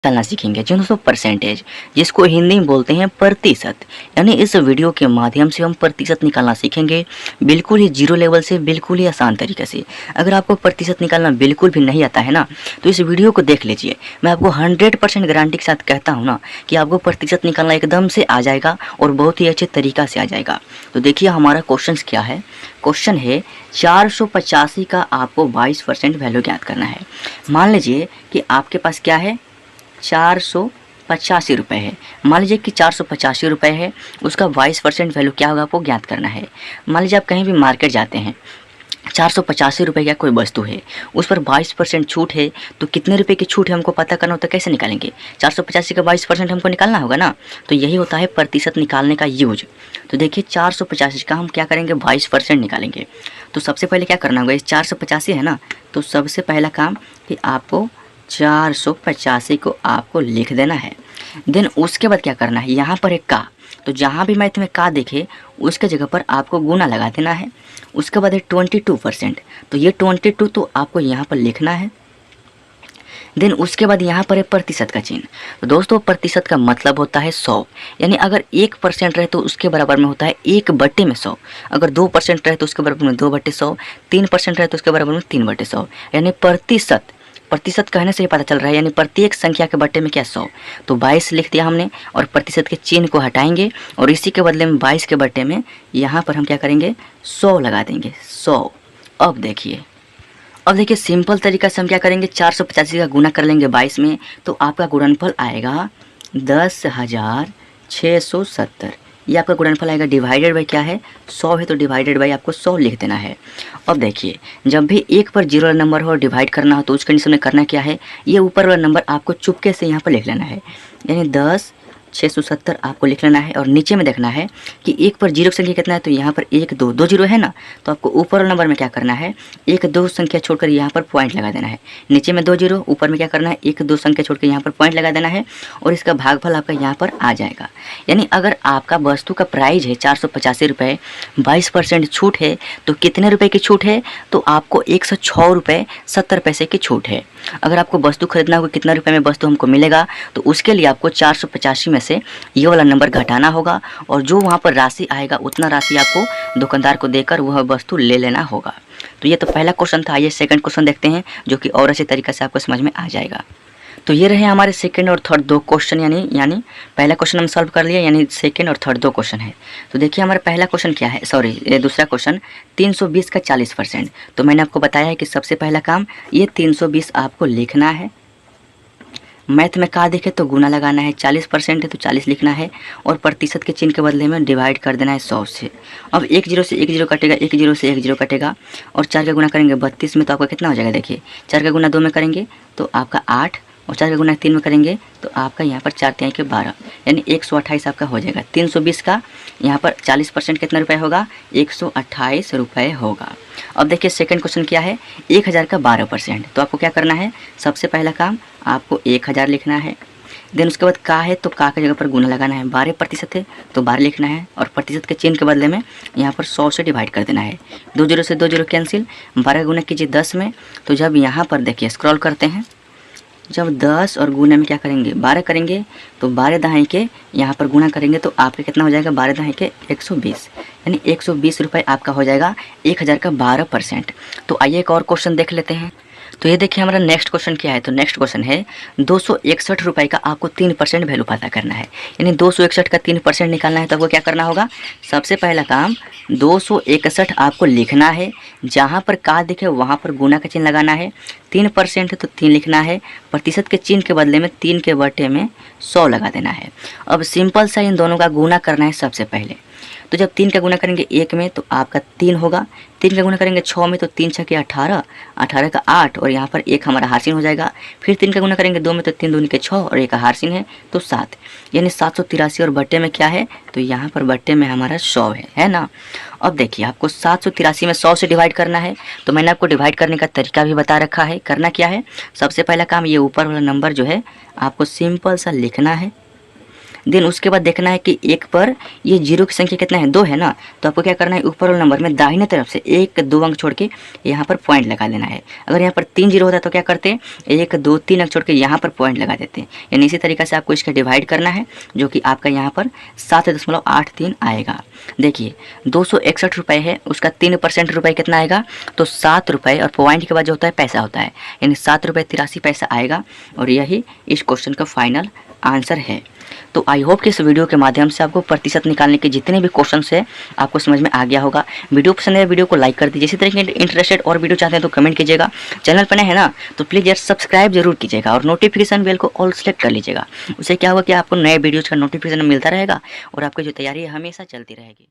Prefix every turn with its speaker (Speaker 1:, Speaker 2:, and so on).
Speaker 1: निकालना सीखेंगे जो दोस्तों परसेंटेज, जिसको हिंदी में बोलते हैं प्रतिशत। यानी इस वीडियो के माध्यम से हम प्रतिशत निकालना सीखेंगे, बिल्कुल ही जीरो लेवल से, बिल्कुल ही आसान तरीके से। अगर आपको प्रतिशत निकालना बिल्कुल भी नहीं आता है ना, तो इस वीडियो को देख लीजिए। मैं आपको 100% गारंटी के साथ कहता हूँ ना कि आपको प्रतिशत निकालना एकदम से आ जाएगा और बहुत ही अच्छे तरीका से आ जाएगा। तो देखिए हमारा क्वेश्चन क्या है। क्वेश्चन है 485 का आपको 22% वैल्यू ज्ञात करना है। मान लीजिए कि आपके पास क्या है, 485 रुपये है। मान लीजिए कि 485 रुपये है, उसका 22% वैल्यू क्या होगा आपको ज्ञात करना है। मान लीजिए आप कहीं भी मार्केट जाते हैं, 485 रुपये का कोई वस्तु है, उस पर 22% छूट है, तो कितने रुपए की छूट है हमको पता करना होता है। कैसे निकालेंगे? 485 का 22% हमको निकालना होगा ना, तो यही होता है प्रतिशत निकालने का यूज। तो देखिए 485 का हम क्या करेंगे, 22% निकालेंगे। तो सबसे पहले क्या करना होगा, 485 है ना, तो सबसे पहला काम कि आपको 485 को आपको लिख देना है। देन उसके बाद क्या करना है, यहाँ पर एक का, तो जहाँ भी मैथ में का देखे उसके जगह पर आपको गुना लगा देना है। उसके बाद है 22%, तो ये 22 तो आपको यहाँ पर लिखना है। देन उसके बाद यहाँ पर है प्रतिशत का चिन्ह। तो दोस्तों प्रतिशत का मतलब होता है 100, यानी अगर 1% रहे तो उसके बराबर में होता है 1/100। अगर 2% रहे तो उसके बराबर में 2/100, 3% रहे तो उसके बराबर में 3/100। यानी प्रतिशत, प्रतिशत कहने से ही पता चल रहा है, यानी प्रत्येक संख्या के बट्टे में क्या 100। तो 22 लिख दिया हमने और प्रतिशत के चिन्ह को हटाएंगे और इसी के बदले में 22 के बट्टे में यहाँ पर हम क्या करेंगे, 100 लगा देंगे, 100। अब देखिए सिंपल तरीका से हम क्या करेंगे, 485 का गुना कर लेंगे 22 में, तो आपका गुणनफल आएगा 10,670। ये आपका गुणनफल आएगा। डिवाइडेड बाई क्या है, 100 है, तो डिवाइडेड बाई आपको 100 लिख देना है। अब देखिए जब भी एक पर जीरो वाला नंबर हो डिवाइड करना हो तो उस कंडीशन में करना क्या है, ये ऊपर वाला नंबर आपको चुपके से यहाँ पर लिख लेना है, यानी 10,670 आपको लिख लेना है। और नीचे में देखना है कि एक पर जीरो संख्या कितना है, तो यहाँ पर 1 2 2 जीरो है ना, तो आपको ऊपर वाले नंबर में क्या करना है, 1 2 संख्या छोड़कर यहाँ पर पॉइंट लगा देना है। नीचे में 2 जीरो, ऊपर में क्या करना है, 1 2 संख्या छोड़कर यहाँ पर पॉइंट लगा देना है और इसका भागफल आपका यहाँ पर आ जाएगा। यानी अगर आपका वस्तु का प्राइस है 485 रुपये, 22% छूट है, तो कितने रुपये की छूट है, तो आपको 106 रुपये 70 पैसे की छूट है। अगर आपको वस्तु खरीदना होगा कितना रुपये में वस्तु हमको मिलेगा, तो उसके लिए आपको 485 में से ये वाला नंबर घटाना होगा और जो वहाँ पर राशि आएगा उतना राशि आपको दुकानदार को देकर वह वस्तु ले लेना होगा। तो ये तो पहला क्वेश्चन था। आइए सेकंड क्वेश्चन देखते हैं जो कि और अच्छे तरीके से आपको समझ में आ जाएगा। तो ये रहे हमारे सेकंड और थर्ड दो क्वेश्चन, यानी पहला क्वेश्चन हम सॉल्व कर लिए, यानी सेकंड और थर्ड दो क्वेश्चन है। तो देखिए हमारा पहला क्वेश्चन क्या है, सॉरी ये दूसरा क्वेश्चन, 320 का 40%। तो मैंने आपको बताया है कि सबसे पहला काम ये 320 आपको लिखना है। मैथ में का देखे तो गुना लगाना है, 40% है तो 40 लिखना है और प्रतिशत के चिन्ह के बदले में डिवाइड कर देना है 100 से। अब 1 जीरो से 1 जीरो कटेगा, 1 जीरो से 1 जीरो कटेगा और 4 का गुना करेंगे 32 में, तो आपका कितना हो जाएगा, देखिए 4 का गुना 2 में करेंगे तो आपका 8 और 4 का गुना 3 में करेंगे तो आपका यहाँ पर 4 3 के 12, यानी 128 आपका हो जाएगा। 320 का यहाँ पर 40% कितना रुपये होगा, 128 रुपये होगा। अब देखिए सेकंड क्वेश्चन क्या है, 1000 का 12%। तो आपको क्या करना है, सबसे पहला काम आपको 1000 लिखना है। देन उसके बाद का है तो का की जगह पर गुना लगाना है, 12% है तो 12 लिखना है और प्रतिशत के चिन्ह के बदले में यहाँ पर 100 से डिवाइड कर देना है। 2 जीरो से 2 जीरो कैंसिल, 12 गुना कीजिए 10 में, तो जब यहाँ पर देखिए स्क्रॉल करते हैं, जब 10 और गुना में क्या करेंगे 12 करेंगे, तो 12 दहाई के यहाँ पर गुना करेंगे तो आपके कितना हो जाएगा, 12 दहाई के 120, यानी 120 रुपये आपका हो जाएगा 1000 का 12%। तो आइए एक और क्वेश्चन देख लेते हैं। तो ये देखिए हमारा नेक्स्ट क्वेश्चन क्या है, तो नेक्स्ट क्वेश्चन है 261 रुपये का आपको 3% वैल्यू पता करना है, यानी 261 का 3% निकालना है। तो आपको क्या करना होगा, सबसे पहला काम 261 आपको लिखना है, जहाँ पर का दिखे वहाँ पर गुना का चिन्ह लगाना है। 3% है तो 3 लिखना है, प्रतिशत के चिन्ह के बदले में 3 के बटे में 100 लगा देना है। अब सिंपल सा इन दोनों का गुना करना है सबसे पहले। तो जब 3 का गुना करेंगे 1 में तो आपका 3 होगा, 3 का गुना करेंगे 6 में तो 3 6 के 18, 18 का 8 और यहाँ पर 1 हमारा हारसीन हो जाएगा। फिर 3 का गुना करेंगे 2 में तो 3 दूनी के 6 और 1 हारसीन है तो 7, यानी 783 और बट्टे में क्या है, तो यहाँ पर बट्टे में हमारा 100 है ना। अब देखिए आपको 783 में 100 से डिवाइड करना है, तो मैंने आपको डिवाइड करने का तरीका भी बता रखा है। करना क्या है, सबसे पहला काम ये ऊपर वाला नंबर जो है आपको सिंपल सा लिखना है। देन उसके बाद देखना है कि 1 पर ये जीरो की संख्या कितना है, 2 है ना, तो आपको क्या करना है, ऊपर वाले नंबर में दाहिने तरफ से 1 2 अंक छोड़ के यहाँ पर पॉइंट लगा देना है। अगर यहाँ पर 3 जीरो होता है तो क्या करते हैं, 1 2 3 अंक छोड़ के यहाँ पर पॉइंट लगा देते हैं। यानी इसी तरीके से आपको इसका डिवाइड करना है, जो कि आपका यहाँ पर 7.83 आएगा। देखिए 261 रुपये है, उसका 3% रुपये कितना आएगा, तो 7 रुपये, और पॉइंट के बाद जो होता है पैसा होता है, यानी 7 रुपये 83 पैसा आएगा। और यही इस क्वेश्चन का फाइनल आंसर है। तो आई होप कि इस वीडियो के माध्यम से आपको प्रतिशत निकालने के जितने भी क्वेश्चंस है आपको समझ में आ गया होगा। वीडियो पसंद है वीडियो को लाइक कर दीजिए। इसी तरह के इंटरेस्टेड और वीडियो चाहते हैं तो कमेंट कीजिएगा। चैनल पर नए है ना तो प्लीज़ यार सब्सक्राइब जरूर कीजिएगा और नोटिफिकेशन बेल को ऑल सेलेक्ट कर लीजिएगा। उससे क्या होगा कि आपको नए वीडियोज़ का नोटिफिकेशन मिलता रहेगा और आपकी जो तैयारी है हमेशा चलती रहेगी।